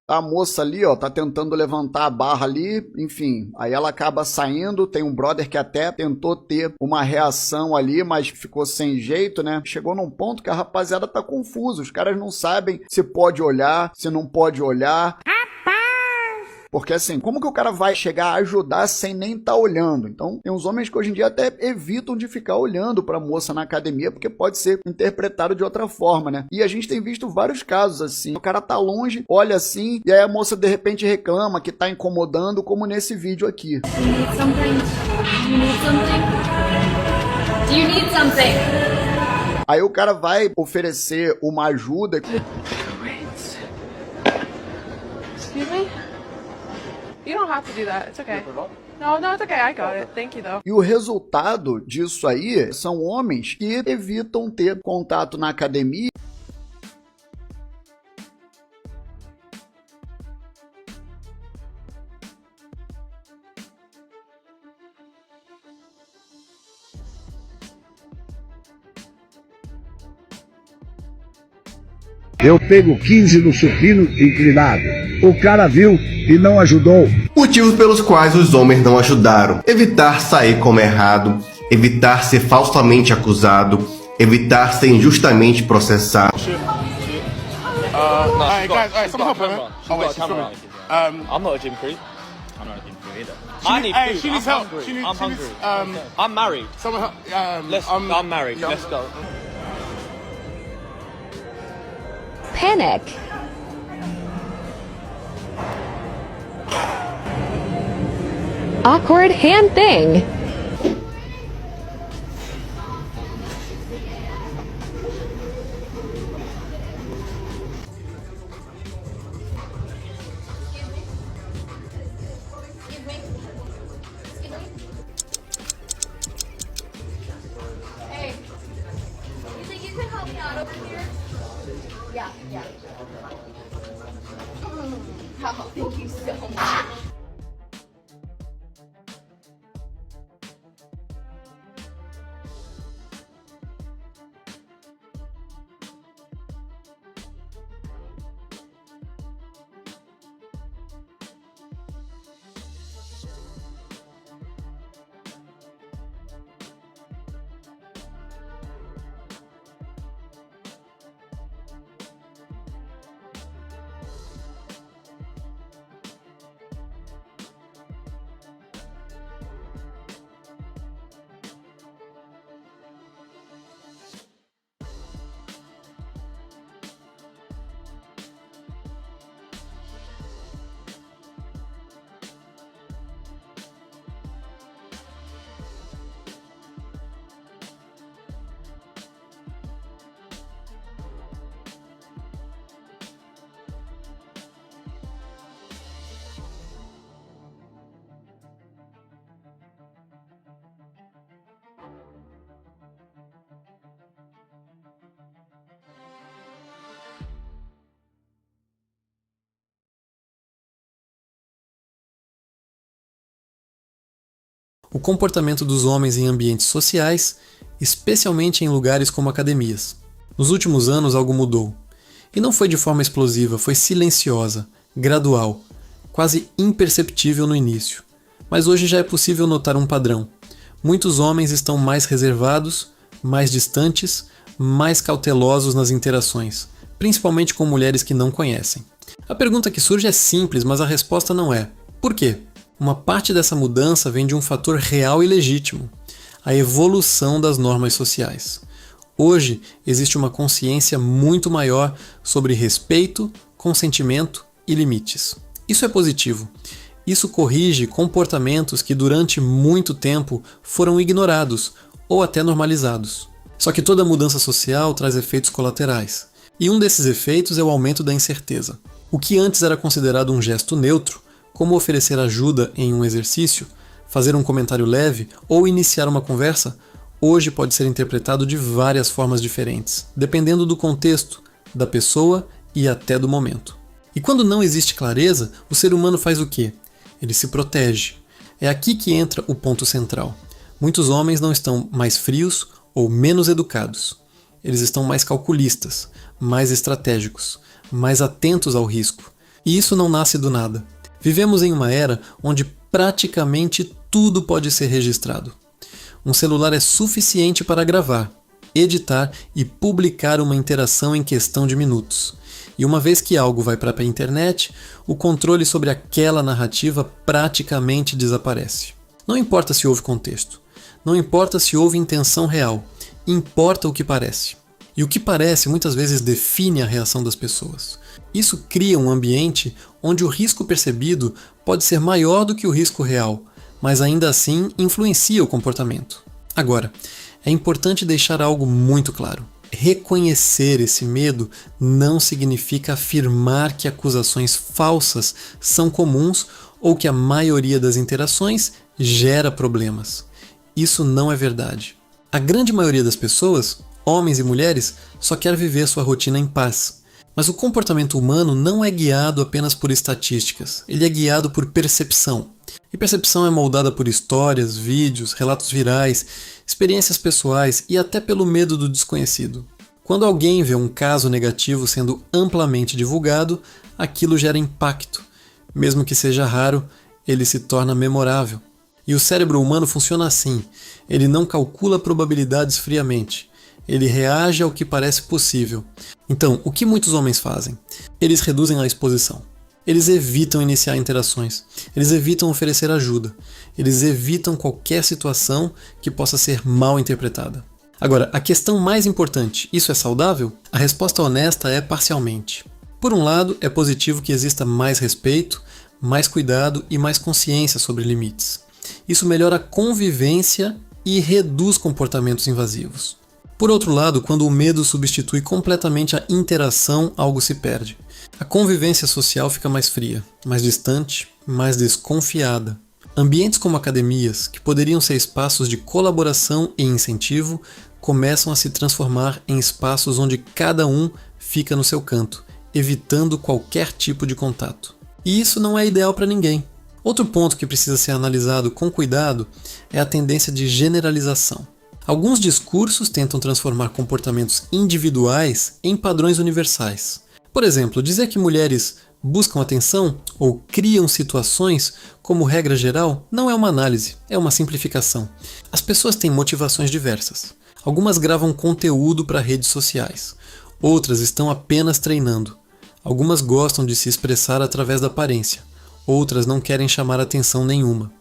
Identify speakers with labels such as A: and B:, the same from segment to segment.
A: A moça ali, ó, tá tentando levantar a barra ali, enfim, aí ela acaba saindo, tem um brother que até tentou ter uma reação ali, mas ficou sem jeito, né? Chegou num ponto que a rapaziada tá confusa, os caras não sabem se pode olhar, se não pode olhar. Porque assim, como que o cara vai chegar a ajudar sem nem estar olhando? Então, tem uns homens que hoje em dia até evitam de ficar olhando pra moça na academia, porque pode ser interpretado de outra forma, né? E a gente tem visto vários casos assim. O cara tá longe, olha assim, e aí a moça de repente reclama que tá incomodando, como nesse vídeo aqui.
B: Do you need something? Do you need something? Do you need something?
A: Aí o cara vai oferecer uma ajuda.
C: Excuse me? You don't have to do that. It's okay. No, it's okay. I got it. Thank you, though.
A: E o resultado disso aí são homens que evitam ter contato na academia.
D: Eu pego 15 no supino inclinado. O cara viu e não ajudou.
E: Motivos pelos quais os homens não ajudaram: evitar sair como errado, evitar ser falsamente acusado, evitar ser injustamente processado.
F: I'm not a gym creep. I'm not a gym creep either. I need food.
G: She needs
F: I'm
G: help.
F: hungry.
G: She needs,
F: I'm
G: she
F: hungry.
G: needs,
F: I'm married.
G: someone,
F: I'm married. Let's go.
B: Panic. Awkward hand thing.
H: Hey, you think you can help me out over here? Yeah. Oh, thank you so much.
I: O comportamento dos homens em ambientes sociais, especialmente em lugares como academias. Nos últimos anos algo mudou. E não foi de forma explosiva, foi silenciosa, gradual, quase imperceptível no início. Mas hoje já é possível notar um padrão. Muitos homens estão mais reservados, mais distantes, mais cautelosos nas interações, principalmente com mulheres que não conhecem. A pergunta que surge é simples, mas a resposta não é: por quê? Uma parte dessa mudança vem de um fator real e legítimo: a evolução das normas sociais. Hoje existe uma consciência muito maior sobre respeito, consentimento e limites. Isso é positivo. Isso corrige comportamentos que durante muito tempo foram ignorados ou até normalizados. Só que toda mudança social traz efeitos colaterais. E um desses efeitos é o aumento da incerteza. O que antes era considerado um gesto neutro, como oferecer ajuda em um exercício, fazer um comentário leve ou iniciar uma conversa, hoje pode ser interpretado de várias formas diferentes, dependendo do contexto, da pessoa e até do momento. E quando não existe clareza, o ser humano faz o quê? Ele se protege. É aqui que entra o ponto central. Muitos homens não estão mais frios ou menos educados. Eles estão mais calculistas, mais estratégicos, mais atentos ao risco. E isso não nasce do nada. Vivemos em uma era onde praticamente tudo pode ser registrado. Um celular é suficiente para gravar, editar e publicar uma interação em questão de minutos. E uma vez que algo vai para a internet, o controle sobre aquela narrativa praticamente desaparece. Não importa se houve contexto, não importa se houve intenção real, importa o que parece. E o que parece muitas vezes define a reação das pessoas. Isso cria um ambiente onde o risco percebido pode ser maior do que o risco real, mas ainda assim influencia o comportamento. Agora, é importante deixar algo muito claro. Reconhecer esse medo não significa afirmar que acusações falsas são comuns ou que a maioria das interações gera problemas. Isso não é verdade. A grande maioria das pessoas, homens e mulheres, só quer viver sua rotina em paz. Mas o comportamento humano não é guiado apenas por estatísticas, ele é guiado por percepção. E percepção é moldada por histórias, vídeos, relatos virais, experiências pessoais e até pelo medo do desconhecido. Quando alguém vê um caso negativo sendo amplamente divulgado, aquilo gera impacto. Mesmo que seja raro, ele se torna memorável. E o cérebro humano funciona assim. Ele não calcula probabilidades friamente. Ele reage ao que parece possível. Então, o que muitos homens fazem? Eles reduzem a exposição. Eles evitam iniciar interações. Eles evitam oferecer ajuda. Eles evitam qualquer situação que possa ser mal interpretada. Agora, a questão mais importante, isso é saudável? A resposta honesta é parcialmente. Por um lado, é positivo que exista mais respeito, mais cuidado e mais consciência sobre limites. Isso melhora a convivência e reduz comportamentos invasivos. Por outro lado, quando o medo substitui completamente a interação, algo se perde. A convivência social fica mais fria, mais distante, mais desconfiada. Ambientes como academias, que poderiam ser espaços de colaboração e incentivo, começam a se transformar em espaços onde cada um fica no seu canto, evitando qualquer tipo de contato. E isso não é ideal para ninguém. Outro ponto que precisa ser analisado com cuidado é a tendência de generalização. Alguns discursos tentam transformar comportamentos individuais em padrões universais. Por exemplo, dizer que mulheres buscam atenção ou criam situações como regra geral não é uma análise, é uma simplificação. As pessoas têm motivações diversas. Algumas gravam conteúdo para redes sociais, outras estão apenas treinando. Algumas gostam de se expressar através da aparência, outras não querem chamar atenção nenhuma.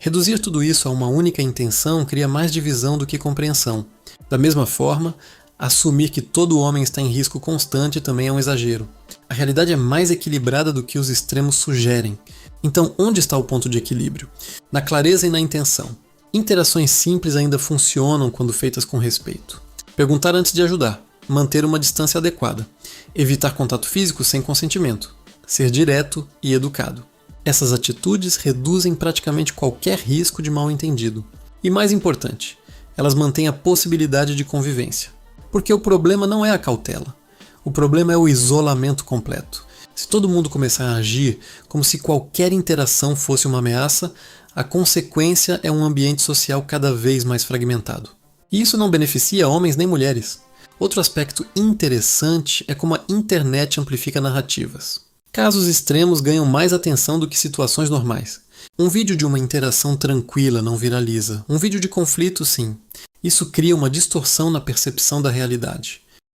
I: Reduzir tudo isso a uma única intenção cria mais divisão do que compreensão. Da mesma forma, assumir que todo homem está em risco constante também é um exagero. A realidade é mais equilibrada do que os extremos sugerem. Então, onde está o ponto de equilíbrio? Na clareza e na intenção. Interações simples ainda funcionam quando feitas com respeito. Perguntar antes de ajudar. Manter uma distância adequada. Evitar contato físico sem consentimento. Ser direto e educado. Essas atitudes reduzem praticamente qualquer risco de mal-entendido. E mais importante, elas mantêm a possibilidade de convivência. Porque o problema não é a cautela. O problema é o isolamento completo. Se todo mundo começar a agir como se qualquer interação fosse uma ameaça, a consequência é um ambiente social cada vez mais fragmentado. E isso não beneficia homens nem mulheres. Outro aspecto interessante é como a internet amplifica narrativas. Casos extremos ganham mais atenção do que situações normais. Um vídeo de uma interação tranquila não viraliza. Um vídeo de conflito, sim. Isso cria uma distorção na percepção da realidade.